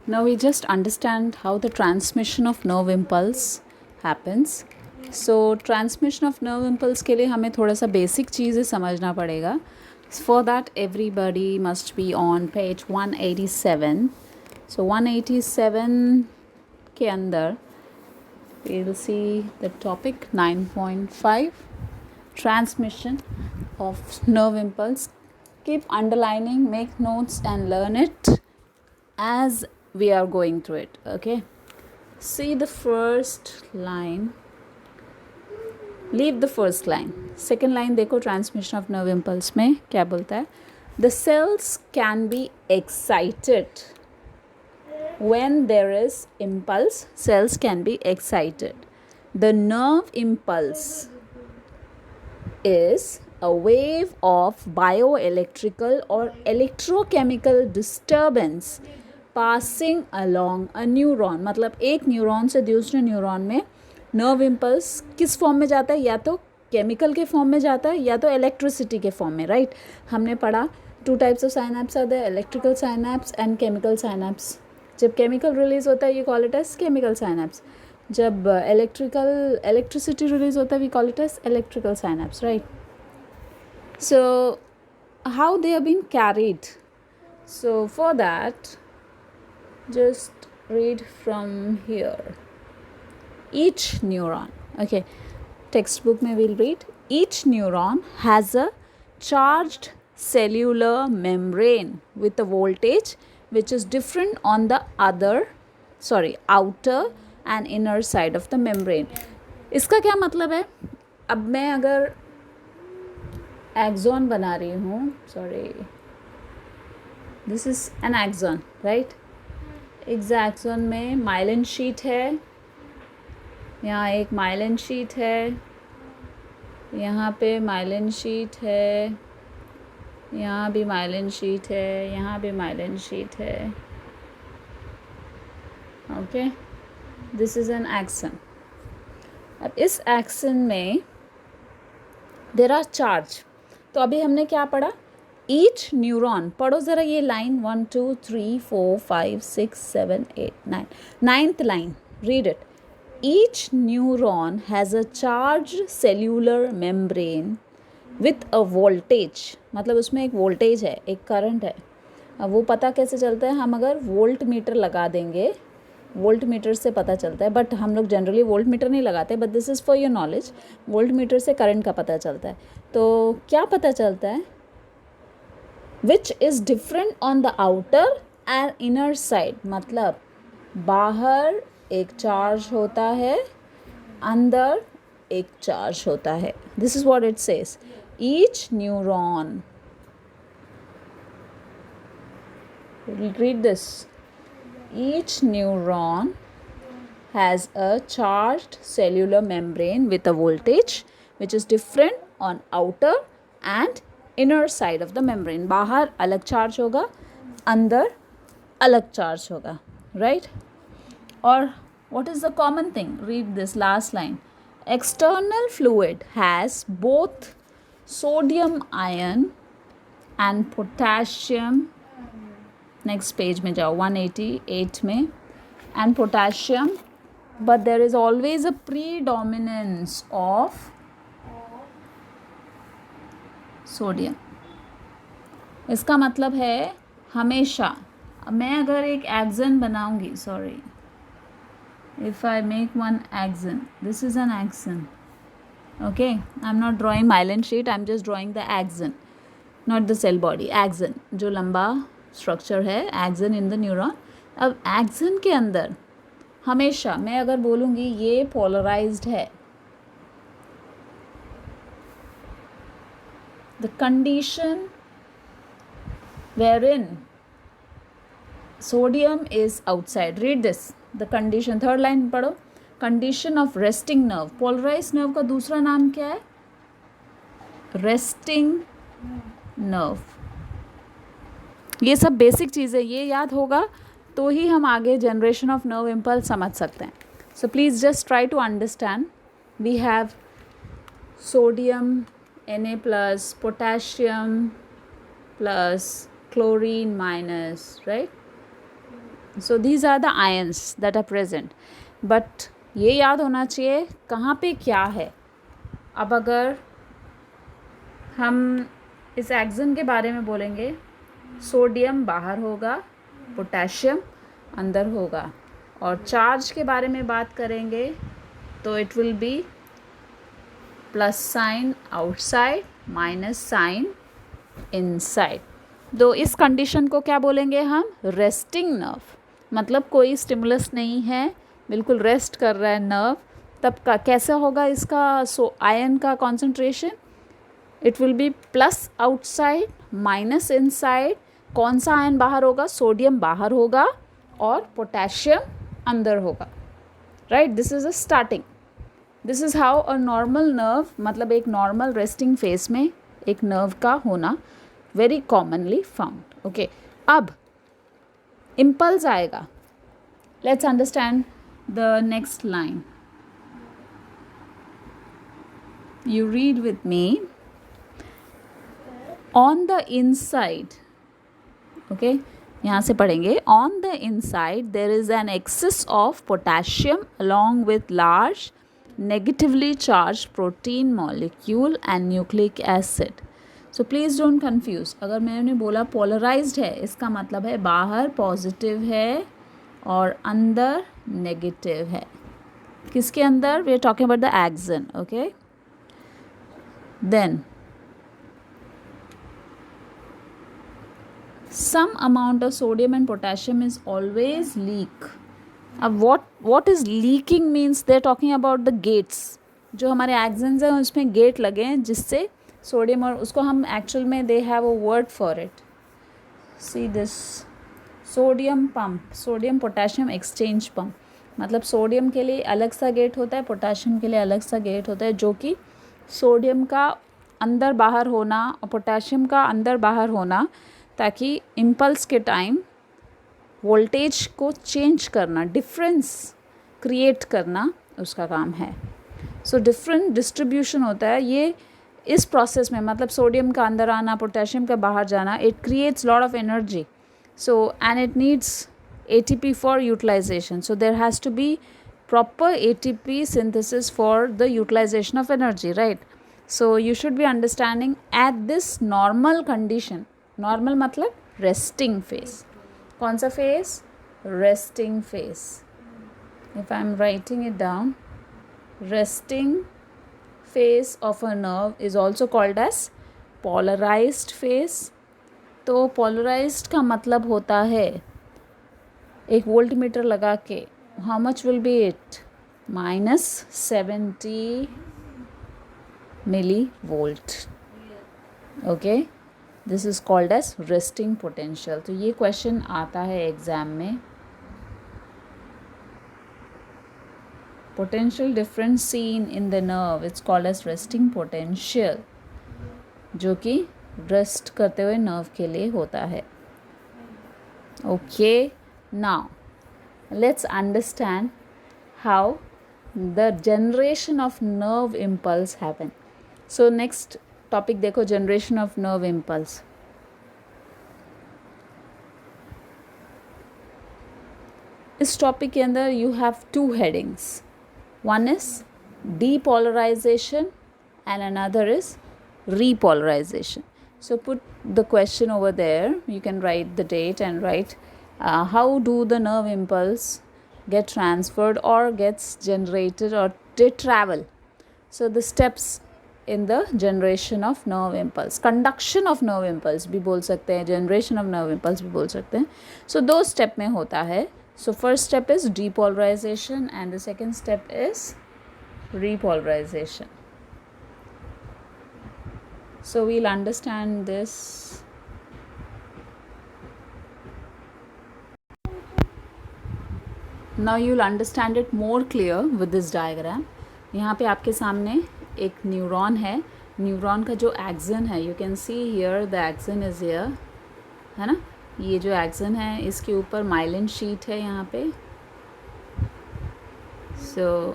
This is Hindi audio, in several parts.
Now we just understand how the transmission of nerve impulse happens. So transmission of nerve impulse के लिए हमें थोड़ा सा बेसिक चीज़ें समझना पड़ेगा. For that everybody must be on page 187. So 187 के अंदर we'll see the topic 9.5 transmission of nerve impulse. Keep underlining, make notes and learn it as we are going through it. Okay, see the first line, leave the first line, second line देखो transmission of nerve impulse में क्या बोलता है. The cells can be excited when there is impulse. Cells can be excited. The nerve impulse is a wave of bioelectrical or electrochemical disturbance passing along a neuron. मतलब एक न्यूरॉन से दूसरे न्यूरॉन में नर्व इम्पल्स किस फॉर्म में जाता है, या तो केमिकल के फॉर्म में जाता है या तो इलेक्ट्रिसिटी के फॉर्म में. राइट, हमने पढ़ा 2 types of synapses are there, electrical synapses and chemical synapses. जब केमिकल रिलीज होता है you call it as chemical synapses. जब इलेक्ट्रिसिटी रिलीज होता है we call it as electrical synapses. Right, so how they have been carried. So for that just read from here. Each neuron, okay, textbook mein we'll read, each neuron has a charged cellular membrane with a voltage which is different on the outer and inner side of the membrane. इसका क्या मतलब है? अब मैं अगर एक्सॉन बना रही हूँ, sorry, this is an axon, right. इस एक्सॉन में माइलिन शीट है, यहाँ एक माइलिन शीट है, यहाँ पे माइलिन शीट है, यहाँ भी माइलिन शीट है, यहाँ भी माइलिन शीट है. Okay, this is N action. अब इस एक्सन में देर आर चार्ज. तो अभी हमने क्या पढ़ा? ईच न्यूरॉन, पढ़ो ज़रा ये line 1 2 3 4 5 6 7 8 9, 9th line, read it. Each neuron has a charged cellular membrane with a voltage. मतलब उसमें एक वोल्टेज है, एक करंट है. अब वो पता कैसे चलता है? हम अगर वोल्ट मीटर लगा देंगे, वोल्ट मीटर से पता चलता है, बट हम लोग जनरली वोल्ट मीटर नहीं लगाते, but this is for your knowledge. Volt meter से करंट का पता चलता है. तो क्या पता चलता है? Which is different on the outer and inner side. मतलब बाहर एक चार्ज होता है, अंदर एक चार्ज होता है. This is what it says. Each neuron, read this, each neuron has a charged cellular membrane with a voltage which is different on outer and inner side of the membrane. बाहर अलग चार्ज होगा, अंदर अलग चार्ज होगा. राइट, और what is the common thing? Read this last line. External fluid has both sodium ion and potassium. Next page में जाओ, 188 में, and potassium, but there is always a predominance of sodium. इसका मतलब है हमेशा, मैं अगर एक एक्सन बनाऊंगी, sorry, if I make one axon, this is an axon, okay, I am not drawing myelin sheet, I am just drawing the axon, not the cell body. Axon जो लंबा स्ट्रक्चर है, एक्सन इन द न्यूरॉन. अब एक्सन के अंदर हमेशा मैं अगर बोलूँगी ये पोलराइज्ड है, the condition wherein sodium is outside. Read this, the condition, third line पढ़ो. Condition of resting nerve. Polarised nerve का दूसरा नाम क्या है? Resting nerve. ये सब बेसिक चीज़ें, ये याद होगा तो ही हम आगे जनरेशन ऑफ नर्व इम्पल्स समझ सकते हैं. So please just try to understand. We have sodium Na+, potassium plus chlorine minus, right? So these are the ions that are present, but ये याद होना चाहिए कहाँ पे क्या है. अब अगर हम इस एक्सन के बारे में बोलेंगे, सोडियम बाहर होगा, पोटेशियम अंदर होगा. और चार्ज के बारे में बात करेंगे तो it will be plus sign outside, minus sign inside. तो इस कंडीशन को क्या बोलेंगे हम? Resting nerve. मतलब कोई स्टिमुलस नहीं है, बिल्कुल रेस्ट कर रहा है नर्व. तब का कैसा होगा इसका आयन का concentration? It will be plus outside, minus inside. कौन सा आयन बाहर होगा? सोडियम बाहर होगा और पोटेशियम अंदर होगा. Right, this is a starting. This is how a normal nerve, मतलब एक नॉर्मल रेस्टिंग फेस में एक नर्व का होना वेरी कॉमनली फाउंड. ओके, अब इम्पल्स आएगा. Let's understand the next line. You read with me. On the inside, okay, यहाँ से पढ़ेंगे. On the inside there is an excess of potassium along with large negatively charged protein molecule and nucleic acid. So please don't confuse. अगर मैंने बोला polarized है, इसका मतलब है बाहर पॉजिटिव है और अंदर नेगेटिव है. किसके अंदर? we are talking about the axon. okay, then some amount of sodium and potassium is always leak. अब what is leaking means they are talking about the gates. जो हमारे एक्सन्स हैं उसमें गेट लगे हैं जिससे सोडियम, और उसको हम एक्चुअल में they have a word for it. See this sodium pump, sodium potassium exchange pump. मतलब सोडियम के लिए अलग सा गेट होता है, पोटेशियम के लिए अलग सा गेट होता है, जो कि सोडियम का अंदर बाहर होना और पोटेशियम का अंदर बाहर होना, ताकि इम्पल्स के टाइम वोल्टेज को चेंज करना, डिफरेंस क्रिएट करना उसका काम है. सो डिफरेंट डिस्ट्रीब्यूशन होता है ये इस प्रोसेस में. मतलब सोडियम का अंदर आना, पोटेशियम का बाहर जाना, it creates lot of energy. So and it needs ATP for utilisation. So there has to be proper ATP synthesis for the utilization of energy, right? So you should be understanding at this normal condition. Normal मतलब resting phase. कौन सा phase? Resting phase. If I am writing it down, resting phase of a nerve is also called as polarized phase. तो polarized का मतलब होता है एक वोल्टमीटर लगा के, how much will be it? -70 millivolt. Okay, this is called as resting potential. तो ये क्वेश्चन आता है एग्जाम में. Potential difference seen in the nerve, it's called as resting potential, जो कि रेस्ट करते हुए नर्व के लिए होता है. Okay, now let's understand how the generation of nerve impulse happen. So next topic देखो, generation of nerve impulse. इस टॉपिक के अंदर you have two headings. One is depolarization and another is repolarization. So put the question over there. You can write the date and write how do the nerve impulse get transferred or gets generated or they travel. So the steps in the generation of nerve impulse. Conduction of nerve impulse भी बोल सकते हैं, generation of nerve impulse भी बोल सकते हैं. So दो step में होता है. So first step is depolarization and the second step is repolarization. So we'll understand this. Now you'll understand it more clear with this diagram. यहाँ पे आपके सामने एक न्यूरॉन है. न्यूरॉन का जो एक्सन है, you can see here the axon is here, है ना. ये जो एक्सन है इसके ऊपर माइलिन शीट है यहाँ पे. सो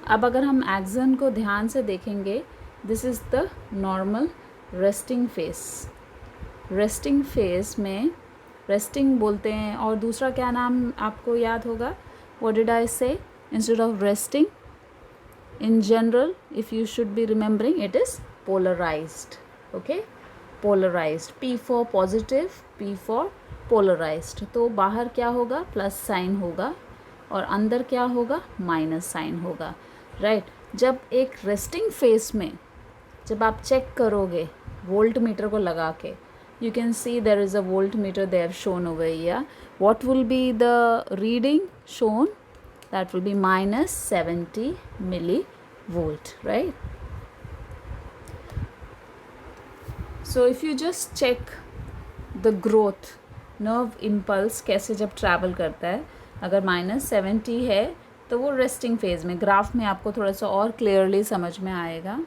अब अगर हम एक्सन को ध्यान से देखेंगे, this is the normal resting face. Resting face में रेस्टिंग बोलते हैं, और दूसरा क्या नाम आपको याद होगा, व्हाट डिड आई से instead of resting in general, if you should be remembering, it is polarized. Okay, polarized, P for positive, P for polarized. तो बाहर क्या होगा, प्लस साइन होगा, और अंदर क्या होगा, माइनस साइन होगा, राइट. जब एक रेस्टिंग फेस में जब आप चेक करोगे वोल्ट मीटर को लगा के, you can see there is a voltmeter they have shown over here. What will be the reading shown? That will be minus 70 millivolt, right? So if you just check the growth, nerve impulse कैसे जब travel करता है, अगर minus 70 है तो वो resting phase में, ग्राफ में आपको थोड़ा सा और clearly समझ में आएगा.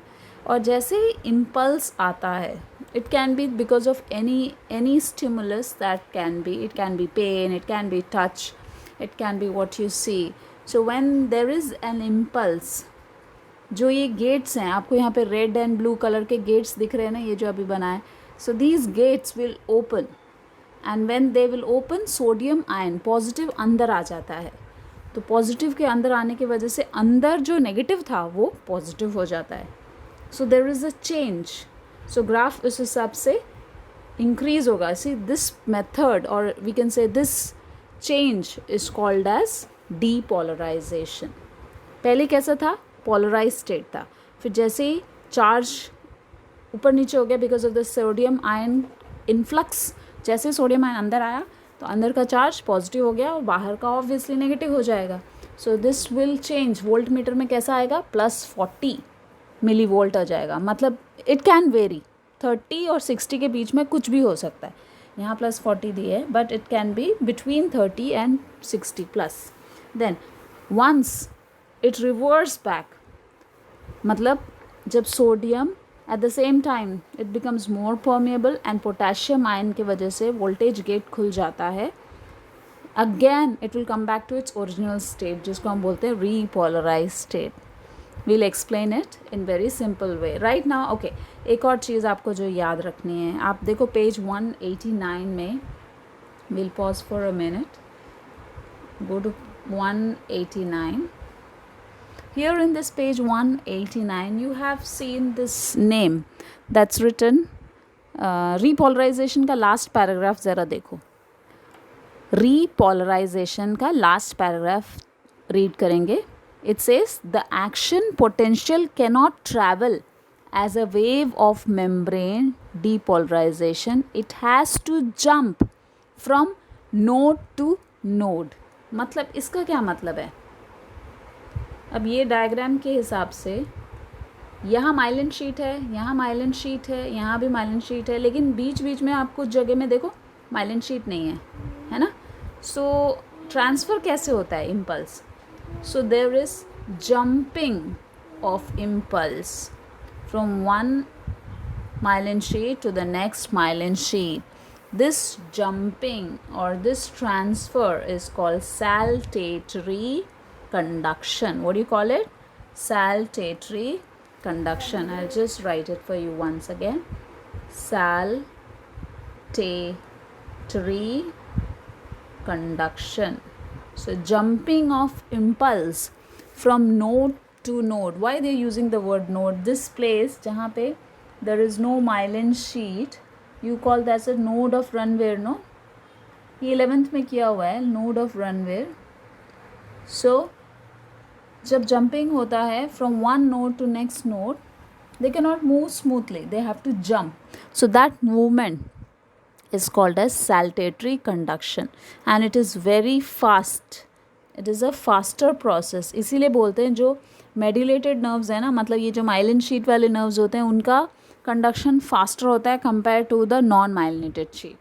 और जैसे ही impulse आता है, it can be because of any stimulus that can be, it can be pain, it can be touch, it can be what you see. So when there is an impulse, जो ये गेट्स हैं, आपको यहाँ पे रेड एंड ब्लू कलर के गेट्स दिख रहे हैं ना, ये जो अभी बना है, so these gates will open, and when they will open, sodium ion positive अंदर आ जाता है. तो पॉजिटिव के अंदर आने की वजह से अंदर जो नेगेटिव था वो पॉजिटिव हो जाता है. So there is a change. So graph उस हिसाब से इंक्रीज होगा. सी दिस मेथड, और we can say this change is called as depolarisation. पहले कैसा था, पोलराइज स्टेट था. फिर जैसे ही चार्ज ऊपर नीचे हो गया because of the sodium ion influx, जैसे सोडियम आयन अंदर आया तो अंदर का चार्ज पॉजिटिव हो गया और बाहर का ऑब्वियसली नेगेटिव हो जाएगा. So this will change. Volt meter में कैसा आएगा, +40 मिली वोल्ट आ जाएगा. मतलब इट कैन वेरी, 30 और 60 के बीच में कुछ भी हो सकता है. यहाँ +40 दिए है, but it can be between 30 and 60 plus. Then once it reverse back, मतलब जब sodium at the same time it becomes more permeable and potassium ion की वजह से वोल्टेज गेट खुल जाता है, again it will come back to its original state, जिसको हम बोलते हैं repolarise state. We'll explain it in very simple way right now. Okay, एक और चीज़ आपको जो याद रखनी है, आप देखो पेज 189 में, we'll pause for a minute, go to 189. Here in this page 189 you have seen this name that's written, repolarization का last paragraph ज़रा देखो. repolarization का last paragraph read करेंगे. It says the action potential cannot travel as a wave of membrane depolarization. It has to jump from node to node. मतलब इसका क्या मतलब है, अब ये डायग्राम के हिसाब से यहाँ माइलिन शीट है, यहाँ माइलिन शीट है, यहाँ भी माइलिन शीट है, लेकिन बीच बीच में आप कुछ जगह में देखो माइलिन शीट नहीं है, है ना. सो ट्रांसफ़र कैसे होता है impulse, so there is jumping of impulse from one myelin sheet to the next myelin sheet. This jumping or this transfer is called saltatory conduction. What do you call it? Saltatory conduction. I'll just write it for you once again. Saltatory conduction. So jumping of impulse from node to node. Why they're using the word node? This place जहाँ पे there is no myelin sheet, you call that a node of Ranvier, no? ये 11th में किया हुआ है, node of Ranvier. So जब jumping होता है from one node to next node, they cannot move smoothly, they have to jump. So that movement is called as saltatory conduction and it is very fast. It is a faster process. इसीलिए बोलते हैं जो मेड्यूलेटेड नर्व्स है ना, मतलब ये जो माइलिन शीट वाले नर्व्स होते हैं उनका कंडक्शन फास्टर होता है compare to the non myelinated sheet.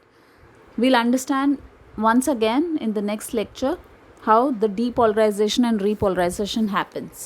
We'll understand once again in the next lecture how the depolarization and repolarization happens.